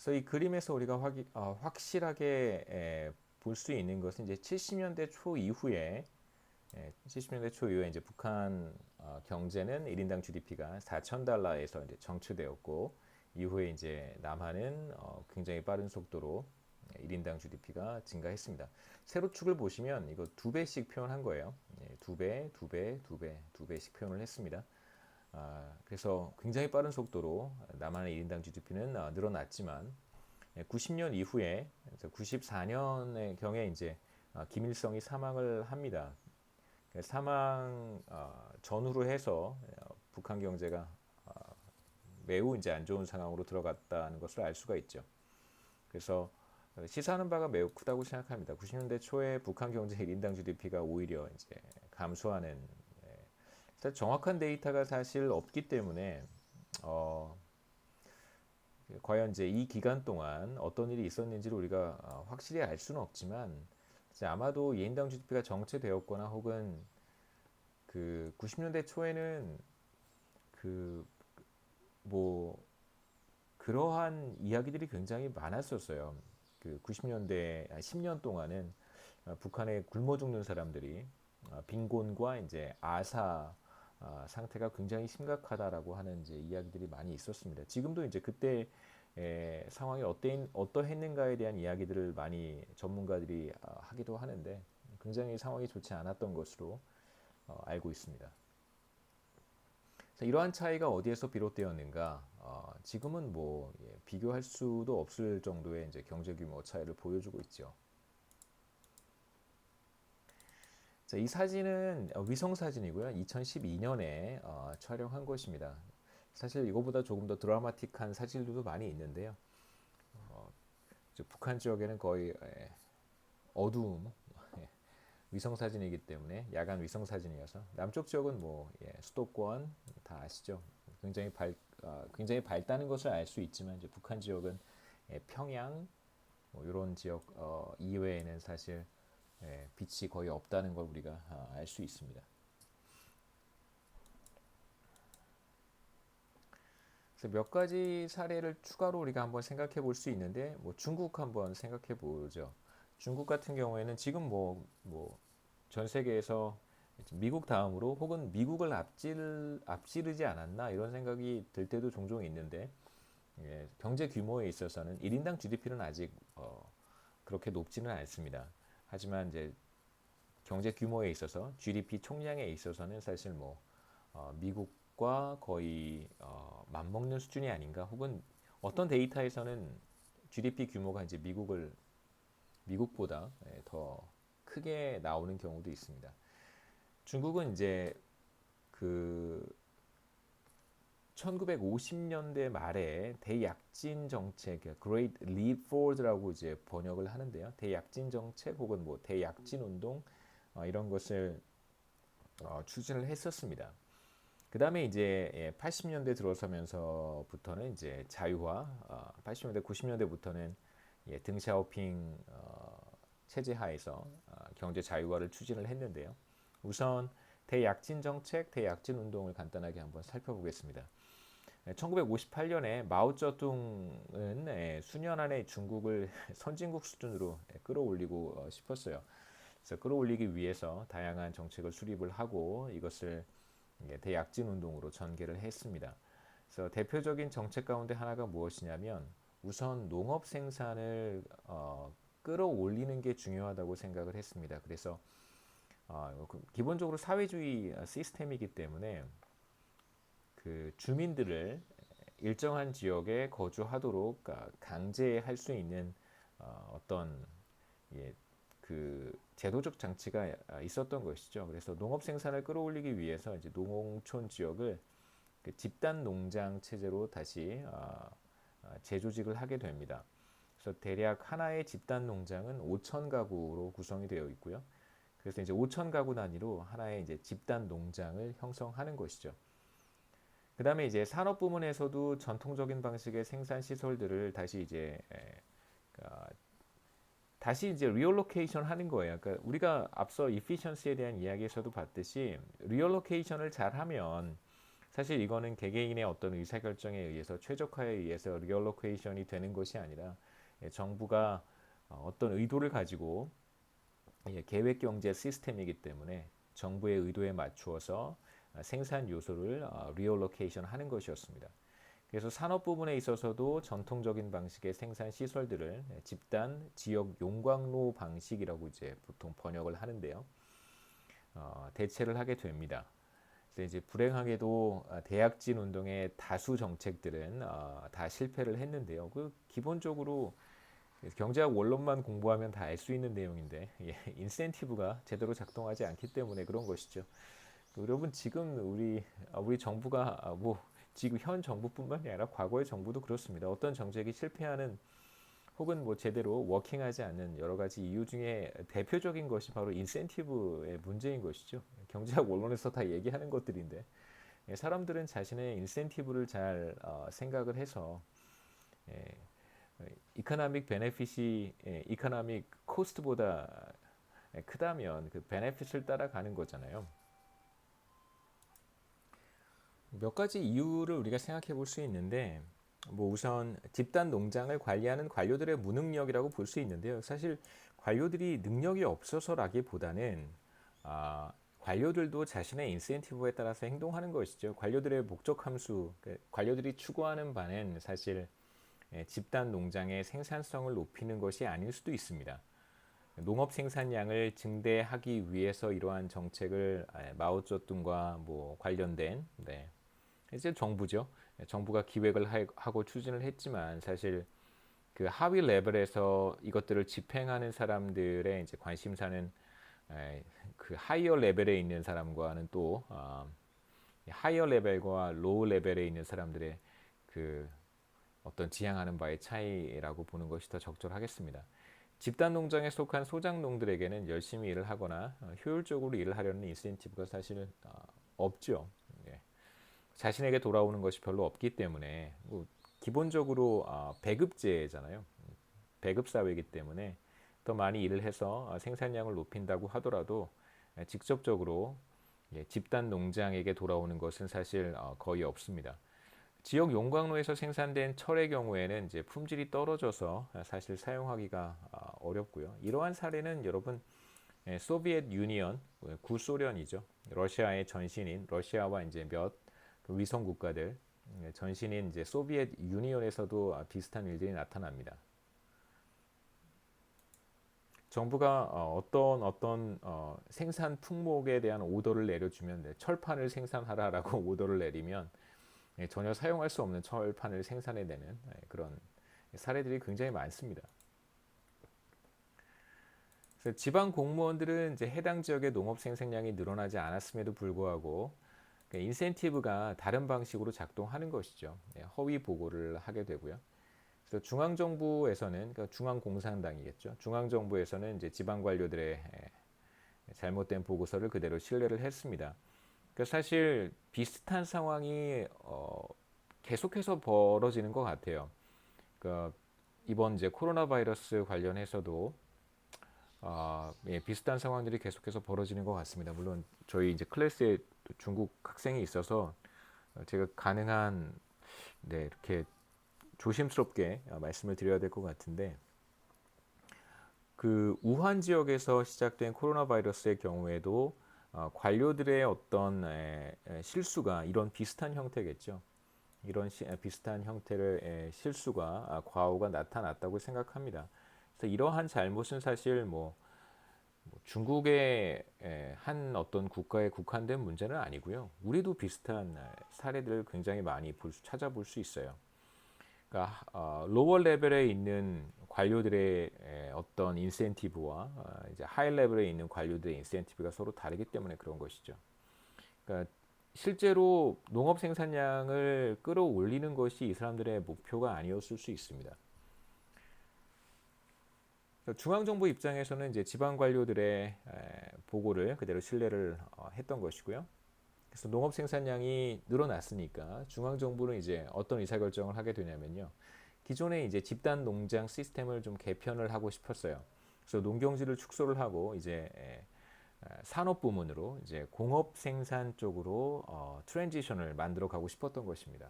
그래서 이 그림에서 우리가 확실하게 볼 수 있는 것은 이제 70년대 초 이후에 70년대 초 이후에 이제 북한 경제는 1인당 GDP가 4,000달러에서 이제 정체되었고 이후에 이제 남한은 굉장히 빠른 속도로 1인당 GDP가 증가했습니다. 세로축을 보시면 이거 두 배씩 표현한 거예요. 두 배, 두 배, 두 배, 두 배씩 표현을 했습니다. 그래서 굉장히 빠른 속도로 남한의 1인당 GDP는 늘어났지만 90년 이후에 94년의 경에 이제 김일성이 사망을 합니다. 사망 전후로 해서 북한 경제가 매우 이제 안 좋은 상황으로 들어갔다는 것을 알 수가 있죠. 그래서 시사하는 바가 매우 크다고 생각합니다. 90년대 초에 북한 경제 1인당 GDP가 오히려 이제 감소하는 정확한 데이터가 사실 없기 때문에 과연 이제 이 기간 동안 어떤 일이 있었는지를 우리가 확실히 알 수는 없지만 아마도 1인당 GDP가 정체되었거나 혹은 그 90년대 초에는 그 뭐 그러한 이야기들이 굉장히 많았었어요. 그 90년대 10년 동안은 북한에 굶어 죽는 사람들이 빈곤과 이제 아사 상태가 굉장히 심각하다라고 하는 이제 이야기들이 많이 있었습니다. 지금도 이제 그때 상황이 어떠했는가에 대한 이야기들을 많이 전문가들이 하기도 하는데 굉장히 상황이 좋지 않았던 것으로 알고 있습니다. 이러한 차이가 어디에서 비롯되었는가? 지금은 뭐 비교할 수도 없을 정도의 이제 경제 규모 차이를 보여주고 있죠. 자, 이 사진은 위성 사진이고요. 2012년에 촬영한 것입니다. 사실 이거보다 조금 더 드라마틱한 사진들도 많이 있는데요. 북한 지역에는 거의 어두움, 위성 사진이기 때문에 야간 위성 사진이어서 남쪽 지역은 뭐 수도권 다 아시죠? 굉장히 밝다는 것을 알 수 있지만 이제 북한 지역은 평양 뭐 이런 지역 이외에는 사실 빛이 거의 없다는 걸 우리가 알 수 있습니다. 그래서 몇 가지 사례를 추가로 우리가 한번 생각해 볼 수 있는데 뭐 중국 한번 생각해 보죠. 중국 같은 경우에는 지금 뭐 전 세계에서 미국 다음으로 혹은 미국을 앞지르지 않았나 이런 생각이 들 때도 종종 있는데 경제 규모에 있어서는 1인당 GDP는 아직 그렇게 높지는 않습니다. 하지만 이제 경제 규모에 있어서 GDP 총량에 있어서는 사실 뭐 미국과 거의 맞먹는 수준이 아닌가 혹은 어떤 데이터에서는 GDP 규모가 이제 미국보다 더 크게 나오는 경우도 있습니다. 중국은 이제 그 1950년대 말에 대약진 정책, Great Leap Forward라고 이제 번역을 하는데요. 대약진 정책 혹은 뭐 대약진 운동 이런 것을 추진을 했었습니다. 그 다음에 이제 80년대 들어서면서부터는 이제 자유화, 80년대, 90년대부터는 등샤오핑 체제 하에서 경제 자유화를 추진을 했는데요. 우선 대약진 정책, 대약진 운동을 간단하게 한번 살펴보겠습니다. 1958년에 마오쩌둥은 수년 안에 중국을 선진국 수준으로 끌어올리고 싶었어요. 그래서 끌어올리기 위해서 다양한 정책을 수립을 하고 이것을 대약진 운동으로 전개를 했습니다. 그래서 대표적인 정책 가운데 하나가 무엇이냐면 우선 농업 생산을 끌어올리는 게 중요하다고 생각을 했습니다. 그래서 기본적으로 사회주의 시스템이기 때문에 그 주민들을 일정한 지역에 거주하도록 강제할 수 있는 어떤 그 제도적 장치가 있었던 것이죠. 그래서 농업 생산을 끌어올리기 위해서 이제 농촌 지역을 그 집단 농장 체제로 다시 재조직을 하게 됩니다. 그래서 대략 하나의 집단 농장은 5천 가구로 구성이 되어 있고요. 그래서 이제 5천 가구 단위로 하나의 이제 집단 농장을 형성하는 것이죠. 그 다음에 이제 산업 부문에서도 전통적인 방식의 생산 시설들을 다시 이제 리얼로케이션 하는 거예요. 그러니까 우리가 앞서 이피션시에 대한 이야기에서도 봤듯이 리얼로케이션을 잘 하면 사실 이거는 개개인의 어떤 의사결정에 의해서 최적화에 의해서 리얼로케이션이 되는 것이 아니라 정부가 어떤 의도를 가지고 계획 경제 시스템이기 때문에 정부의 의도에 맞추어서 생산 요소를 리얼로케이션 하는 것이었습니다. 그래서 산업 부분에 있어서도 전통적인 방식의 생산 시설들을 집단 지역 용광로 방식이라고 이제 보통 번역을 하는데요. 대체를 하게 됩니다. 그래서 이제 불행하게도 대약진 운동의 다수 정책들은 다 실패를 했는데요. 그 기본적으로 경제학 원론만 공부하면 다 알 수 있는 내용인데 인센티브가 제대로 작동하지 않기 때문에 그런 것이죠. 여러분 지금 우리 정부가 뭐 지금 현 정부뿐만이 아니라 과거의 정부도 그렇습니다. 어떤 정책이 실패하는 혹은 뭐 제대로 워킹하지 않는 여러 가지 이유 중에 대표적인 것이 바로 인센티브의 문제인 것이죠. 경제학 원론에서 다 얘기하는 것들인데 사람들은 자신의 인센티브를 잘 생각을 해서 이코노믹 베네핏이 이코노믹 코스트보다 크다면 그 베네핏을 따라가는 거잖아요. 몇 가지 이유를 우리가 생각해 볼 수 있는데 뭐 우선 집단 농장을 관리하는 관료들의 무능력이라고 볼 수 있는데요. 사실 관료들이 능력이 없어서라기보다는 관료들도 자신의 인센티브에 따라서 행동하는 것이죠. 관료들의 목적 함수, 관료들이 추구하는 바는 사실 집단 농장의 생산성을 높이는 것이 아닐 수도 있습니다. 농업 생산량을 증대하기 위해서 이러한 정책을 마오쩌둥과 뭐 관련된 이제 정부죠. 정부가 기획을 하고 추진을 했지만 사실 그 하위 레벨에서 이것들을 집행하는 사람들의 이제 관심사는 그 하이어 레벨에 있는 사람과는 또 하이어 레벨과 로우 레벨에 있는 사람들의 그 어떤 지향하는 바의 차이라고 보는 것이 더 적절하겠습니다. 집단 농장에 속한 소작농들에게는 열심히 일을 하거나 효율적으로 일을 하려는 인센티브가 사실 없죠. 예. 자신에게 돌아오는 것이 별로 없기 때문에 뭐 기본적으로 배급제잖아요. 배급 사회이기 때문에 더 많이 일을 해서 생산량을 높인다고 하더라도 직접적으로 집단 농장에게 돌아오는 것은 사실 거의 없습니다. 지역 용광로에서 생산된 철의 경우에는 이제 품질이 떨어져서 사실 사용하기가 어렵고요. 이러한 사례는 여러분 소비에트 유니언, 구소련이죠. 러시아의 전신인 러시아와 이제 몇 위성 국가들 전신인 이제 소비에트 유니언에서도 비슷한 일들이 나타납니다. 정부가 어떤 생산 품목에 대한 오더를 내려주면 철판을 생산하라라고 오더를 내리면 전혀 사용할 수 없는 철판을 생산해내는 그런 사례들이 굉장히 많습니다. 그래서 지방 공무원들은 이제 해당 지역의 농업 생산량이 늘어나지 않았음에도 불구하고 인센티브가 다른 방식으로 작동하는 것이죠. 허위 보고를 하게 되고요. 그래서 중앙정부에서는 그러니까 중앙공산당이겠죠. 중앙정부에서는 이제 지방 관료들의 잘못된 보고서를 그대로 신뢰를 했습니다. 그러니까 사실 비슷한 상황이 계속해서 벌어지는 것 같아요. 그러니까 이번 이제 코로나 바이러스 관련해서도 비슷한 상황들이 계속해서 벌어지는 것 같습니다. 물론 저희 이제 클래스에 중국 학생이 있어서 제가 가능한 이렇게 조심스럽게 말씀을 드려야 될 것 같은데 그 우한 지역에서 시작된 코로나 바이러스의 경우에도 관료들의 어떤 실수가 이런 비슷한 형태겠죠. 이런 비슷한 형태의 실수가 과오가 나타났다고 생각합니다. 그래서 이러한 잘못은 사실 뭐 중국의 한 어떤 국가에 국한된 문제는 아니고요. 우리도 비슷한 사례들을 굉장히 많이 찾아볼 수 있어요. 그러니까 로워 레벨에 있는 관료들의 어떤 인센티브와 이제 하이 레벨에 있는 관료들의 인센티브가 서로 다르기 때문에 그런 것이죠. 그러니까 실제로 농업 생산량을 끌어올리는 것이 이 사람들의 목표가 아니었을 수 있습니다. 중앙정부 입장에서는 이제 지방 관료들의 보고를 그대로 신뢰를 했던 것이고요. 그래서 농업 생산량이 늘어났으니까 중앙정부는 이제 어떤 의사결정을 하게 되냐면요. 기존에 이제 집단 농장 시스템을 좀 개편을 하고 싶었어요. 그래서 농경지를 축소를 하고 이제 산업 부문으로 이제 공업 생산 쪽으로 트랜지션을 만들어 가고 싶었던 것입니다.